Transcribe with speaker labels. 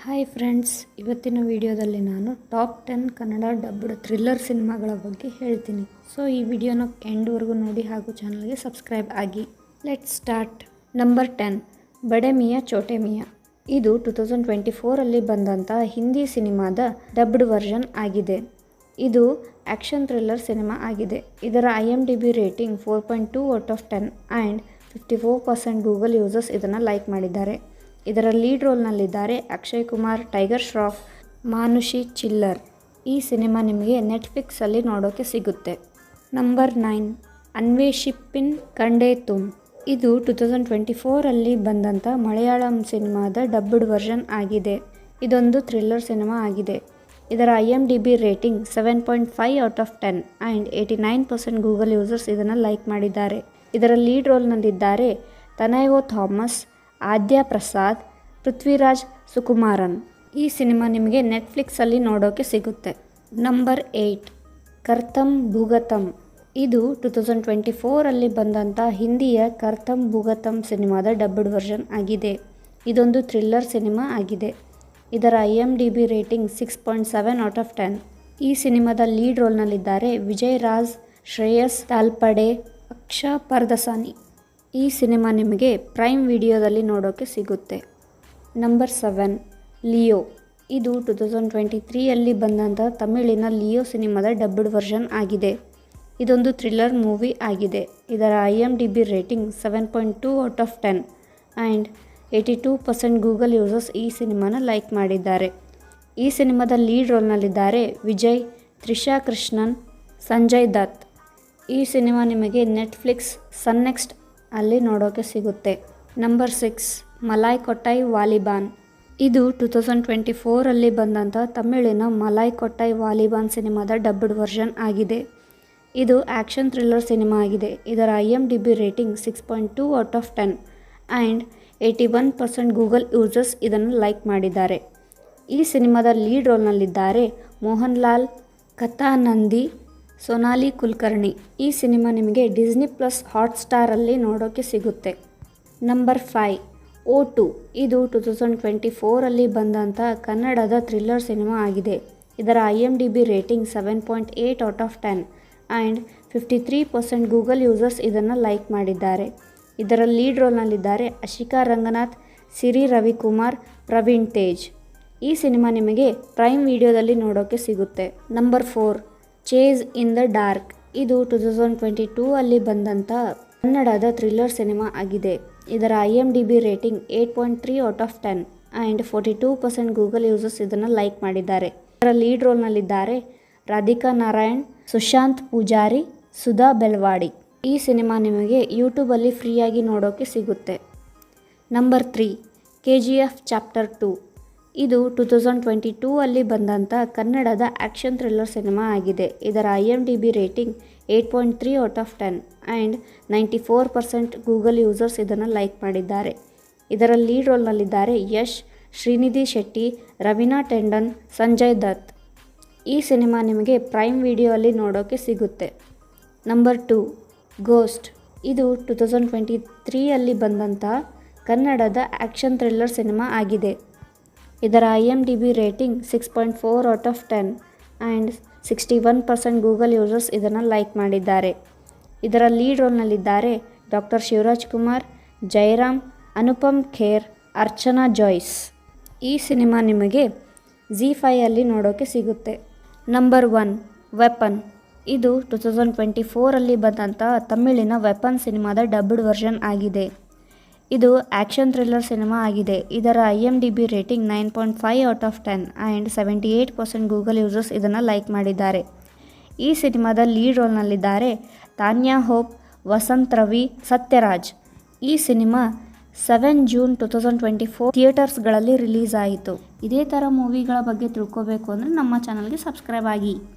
Speaker 1: Hi friends, ಇವತ್ತಿನ ವಿಡಿಯೋದಲ್ಲಿ ನಾನು ಟಾಪ್ 10 ಕನ್ನಡ ಡಬ್ಡ್ ಥ್ರಿಲ್ಲರ್ ಸಿನಿಮಾಗಳ ಬಗ್ಗೆ ಹೇಳ್ತೀನಿ. ಸೊ ಈ ವಿಡಿಯೋನ ಎಂಡ್ವರೆಗೂ ನೋಡಿ ಹಾಗೂ ಚಾನಲ್ಗೆ ಸಬ್ಸ್ಕ್ರೈಬ್ ಆಗಿ. Let's start. Number 10, ಬಡೆ Miya Chote Miya. ಇದು 2024 ಬಂದಂಥ ಹಿಂದಿ ಸಿನಿಮಾದ ಡಬ್ಡ್ ವರ್ಷನ್ ಆಗಿದೆ. ಇದು ಆ್ಯಕ್ಷನ್ ಥ್ರಿಲ್ಲರ್ ಸಿನಿಮಾ ಆಗಿದೆ. ಇದರ IMDb rating 4.2 out of 10 and 54% Google users ಇದನ್ನು ಲೈಕ್ ಮಾಡಿದ್ದಾರೆ. ಇದರ ಲೀಡ್ ರೋಲ್ನಲ್ಲಿದ್ದಾರೆ ಅಕ್ಷಯ್ ಕುಮಾರ್, ಟೈಗರ್ ಶ್ರಾಫ್, ಮಾನುಷಿ ಚಿಲ್ಲರ್. ಈ ಸಿನಿಮಾ ನಿಮಗೆ ನೆಟ್ಫ್ಲಿಕ್ಸಲ್ಲಿ ನೋಡೋಕ್ಕೆ ಸಿಗುತ್ತೆ. ನಂಬರ್ 9, ಅನ್ವೇಷಿಪಿನ್ ಕಂಡೆ ತುಮ್. ಇದು 2024 ಬಂದಂಥ ಮಲಯಾಳಂ ಸಿನಿಮಾದ ಡಬ್ಡ್ ವರ್ಷನ್ ಆಗಿದೆ. ಇದೊಂದು ಥ್ರಿಲ್ಲರ್ ಸಿನಿಮಾ ಆಗಿದೆ. ಇದರ IMDb rating 7.5 out of 10 and 89% Google users ಇದನ್ನು ಲೈಕ್ ಮಾಡಿದ್ದಾರೆ. ಇದರ ಲೀಡ್ ರೋಲ್ನಲ್ಲಿದ್ದಾರೆ ತನೈವೋ ಥಾಮಸ್, ಆದ್ಯ ಪ್ರಸಾದ್, ಪೃಥ್ವಿರಾಜ್ ಸುಕುಮಾರನ್. ಈ ಸಿನಿಮಾ ನಿಮಗೆ ನೆಟ್ಫ್ಲಿಕ್ಸಲ್ಲಿ ನೋಡೋಕ್ಕೆ ಸಿಗುತ್ತೆ. ನಂಬರ್ 8, ಕರ್ತಮ್ ಭೂಗತಮ್. ಇದು 2024 ಬಂದಂಥ ಹಿಂದಿಯ ಕರ್ತಮ್ ಭೂಗತಮ್ ಸಿನಿಮಾದ ಡಬ್ಡ್ ವರ್ಷನ್ ಆಗಿದೆ. ಇದೊಂದು ಥ್ರಿಲ್ಲರ್ ಸಿನಿಮಾ ಆಗಿದೆ. ಇದರ IMDb ರೇಟಿಂಗ್ 6.7 ಔಟ್ ಆಫ್ 10. ಈ ಸಿನಿಮಾದ ಲೀಡ್ ರೋಲ್ನಲ್ಲಿದ್ದಾರೆ ವಿಜಯ್ ರಾಜ್, ಶ್ರೇಯಸ್ ತಾಲ್ಪಡೆ, ಅಕ್ಷಾ ಪರ್ದಸಾನಿ. ಈ ಸಿನಿಮಾ ನಿಮಗೆ ಪ್ರೈಮ್ ವಿಡಿಯೋದಲ್ಲಿ ನೋಡೋಕ್ಕೆ ಸಿಗುತ್ತೆ. Number 7, Leo. ಇದು 2023 ಬಂದಂಥ ತಮಿಳಿನ ಲಿಯೋ ಸಿನಿಮಾದ ಡಬ್ಡ್ ವರ್ಷನ್ ಆಗಿದೆ. ಇದೊಂದು ಥ್ರಿಲ್ಲರ್ ಮೂವಿ ಆಗಿದೆ. ಇದರ IMDb rating 7.2 out of 10 and 82% Google users ಈ ಸಿನಿಮಾನ ಲೈಕ್ ಮಾಡಿದ್ದಾರೆ. ಈ ಸಿನಿಮಾದ ಲೀಡ್ ರೋಲ್ನಲ್ಲಿದ್ದಾರೆ ವಿಜಯ್, ತ್ರಿಷಾ ಕೃಷ್ಣನ್, ಸಂಜಯ್ ದತ್. ಈ ಸಿನಿಮಾ ನಿಮಗೆ ನೆಟ್ಫ್ಲಿಕ್ಸ್, ಸನ್ನೆಕ್ಸ್ಟ್ ಅಲ್ಲಿ ನೋಡೋಕ್ಕೆ ಸಿಗುತ್ತೆ. ನಂಬರ್ 6, ಮಲಾಯ್ ಕೊಟ್ಟೈ ವಾಲಿಬಾನ್. ಇದು 2024 ಬಂದಂಥ ತಮಿಳಿನ ಮಲಾಯ್ ಕೊಟ್ಟೈ ವಾಲಿಬಾನ್ ಸಿನಿಮಾದ ಡಬ್ಡ್ ವರ್ಷನ್ ಆಗಿದೆ. ಇದು ಆ್ಯಕ್ಷನ್ ಥ್ರಿಲ್ಲರ್ ಸಿನಿಮಾ ಆಗಿದೆ. ಇದರ IMDb rating 6.2 out of 10 and 81% Google users ಇದನ್ನು ಲೈಕ್ ಮಾಡಿದ್ದಾರೆ. ಈ ಸಿನಿಮಾದ ಲೀಡ್ ರೋಲ್ನಲ್ಲಿದ್ದಾರೆ ಮೋಹನ್ ಲಾಲ್, ಕಥಾನಂದಿ, ಸೊನಾಲಿ ಕುಲಕರ್ಣಿ. ಈ ಸಿನಿಮಾ ನಿಮಗೆ ಡಿಸ್ನಿ ಪ್ಲಸ್ ಹಾಟ್ಸ್ಟಾರಲ್ಲಿ ನೋಡೋಕ್ಕೆ ಸಿಗುತ್ತೆ. Number 5, O2. ಇದು 2024 ಬಂದಂಥ ಕನ್ನಡದ ಥ್ರಿಲ್ಲರ್ ಸಿನಿಮಾ ಆಗಿದೆ. ಇದರ IMDb rating 7.8 out of 10 and 53% Google users ಇದನ್ನು ಲೈಕ್ ಮಾಡಿದ್ದಾರೆ. ಇದರ ಲೀಡ್ ರೋಲ್ನಲ್ಲಿದ್ದಾರೆ ಅಶಿಕಾ ರಂಗನಾಥ್, ಸಿರಿ ರವಿಕುಮಾರ್, ಪ್ರವೀಣ್ ತೇಜ್. ಈ ಸಿನಿಮಾ ನಿಮಗೆ ಪ್ರೈಮ್ ವಿಡಿಯೋದಲ್ಲಿ ನೋಡೋಕ್ಕೆ ಸಿಗುತ್ತೆ. Number 4, chase in the dark. ಇದು 2022 ಬಂದಂಥ ಕನ್ನಡದ ಥ್ರಿಲ್ಲರ್ ಸಿನಿಮಾ ಆಗಿದೆ. ಇದರ IMDb rating 8.3 out of 10 and 42% Google users ಇದನ್ನು ಲೈಕ್ ಮಾಡಿದ್ದಾರೆ. ಇದರ ಲೀಡ್ ರೋಲ್ನಲ್ಲಿದ್ದಾರೆ ರಾಧಿಕಾ ನಾರಾಯಣ್, ಸುಶಾಂತ್ ಪೂಜಾರಿ, ಸುಧಾ ಬೆಲ್ವಾಡಿ. ಈ ಸಿನಿಮಾ ನಿಮಗೆ ಯೂಟ್ಯೂಬಲ್ಲಿ ಫ್ರೀಯಾಗಿ ನೋಡೋಕ್ಕೆ ಸಿಗುತ್ತೆ. Number 3, KGF chapter 2. ಇದು 2022 ಬಂದಂಥ ಕನ್ನಡದ ಆ್ಯಕ್ಷನ್ ಥ್ರಿಲ್ಲರ್ ಸಿನಿಮಾ ಆಗಿದೆ. ಇದರ IMDb rating 8.3 out of 10 and 94% Google users ಇದನ್ನು ಲೈಕ್ ಮಾಡಿದ್ದಾರೆ. ಇದರ ಲೀಡ್ ರೋಲ್ನಲ್ಲಿದ್ದಾರೆ ಯಶ್, ಶ್ರೀನಿಧಿ ಶೆಟ್ಟಿ, ರವೀನಾ ಟೆಂಡನ್, ಸಂಜಯ್ ದತ್. ಈ ಸಿನಿಮಾ ನಿಮಗೆ ಪ್ರೈಮ್ ವಿಡಿಯೋಲ್ಲಿ ನೋಡೋಕ್ಕೆ ಸಿಗುತ್ತೆ. Number 2, ghost. ಇದು 2023 ಬಂದಂಥ ಕನ್ನಡದ ಆ್ಯಕ್ಷನ್ ಥ್ರಿಲ್ಲರ್ ಸಿನಿಮಾ ಆಗಿದೆ. ಇದರ IMDb rating 6.4 out of 10 and 61% Google users ಇದನ್ನು ಲೈಕ್ ಮಾಡಿದ್ದಾರೆ. ಇದರ ಲೀಡ್ ರೋಲ್ನಲ್ಲಿದ್ದಾರೆ ಡಾಕ್ಟರ್ ಶಿವರಾಜ್ ಕುಮಾರ್, ಜಯರಾಮ್, ಅನುಪಮ್ ಖೇರ್, ಅರ್ಚನಾ ಜಾಯ್ಸ್. ಈ ಸಿನಿಮಾ ನಿಮಗೆ ZEE5 ನೋಡೋಕ್ಕೆ ಸಿಗುತ್ತೆ. Number 1, weapon. ಇದು 2024 ಬಂದಂಥ ತಮಿಳಿನ ವೆಪನ್ ಸಿನಿಮಾದ ಡಬ್ಡ್ ವರ್ಷನ್ ಆಗಿದೆ. ಇದು ಆ್ಯಕ್ಷನ್ ಥ್ರಿಲ್ಲರ್ ಸಿನಿಮಾ ಆಗಿದೆ. ಇದರ IMDb rating 9.5 out of 10 and 78% Google users ಇದನ್ನು ಲೈಕ್ ಮಾಡಿದ್ದಾರೆ. ಈ ಸಿನಿಮಾದ ಲೀಡ್ ರೋಲ್ನಲ್ಲಿದ್ದಾರೆ ತಾನ್ಯಾ ಹೋಪ್, ವಸಂತ್ ರವಿ, ಸತ್ಯರಾಜ್. ಈ ಸಿನಿಮಾ 7 ಜೂನ್ 2024 ಥಿಯೇಟರ್ಸ್ಗಳಲ್ಲಿ ರಿಲೀಸ್ ಆಯಿತು. ಇದೇ ಥರ ಮೂವಿಗಳ ಬಗ್ಗೆ ತಿಳ್ಕೋಬೇಕು ಅಂದರೆ ನಮ್ಮ ಚಾನಲ್ಗೆ ಸಬ್ಸ್ಕ್ರೈಬ್ ಆಗಿ.